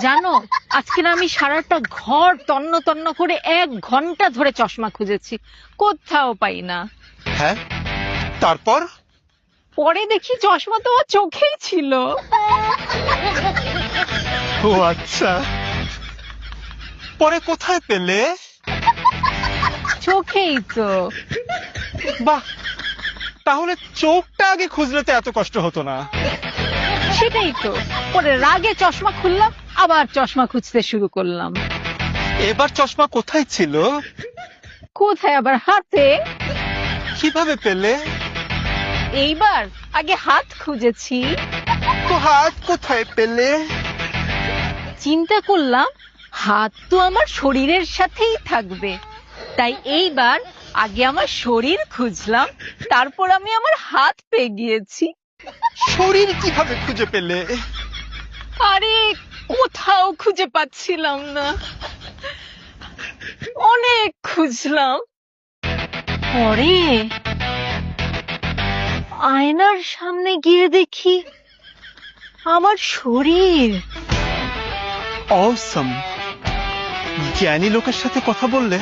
জানো, আজকে না আমি সারাটা ঘর তন্ন তন্ন করে 1 ঘন্টা ধরে চশমা খুঁজেছি, কোথাও পাই না। হ্যাঁ, তারপর? পরে দেখি চশমা তো আমার চোখেই ছিল। ও আচ্ছা, পরে কোথায় পেলে? চোখেই তো। বাহ, তাহলে চোখটা আগে খুঁজলে তো এত কষ্ট হতো না। সেটাই তো, পরে রাগে চশমা খুললাম, আবার চশমা খুঁজতে শুরু করলাম। এবার চশমা কোথায় ছিল? কোথায় আবার, হাতে। কিভাবে পেলে? এইবার আগে হাত খুঁজেছি, তো হাত কোথায় পেলে? চিন্তা করলাম হাত তো আমার শরীরের সাথেই থাকবে, তাই এইবার আগে আমার শরীর খুঁজলাম, তারপর আমি আমার হাত পেয়ে গিয়েছি। শরীর কিভাবে খুঁজে পেলে? আরে, কোথাও খুঁজে পাচ্ছিলাম না, অনেক খুঁজলাম। পরে আয়নার সামনে গিয়ে দেখি আমার শরীর। অসম, জ্ঞানী লোকের সাথে কথা বললে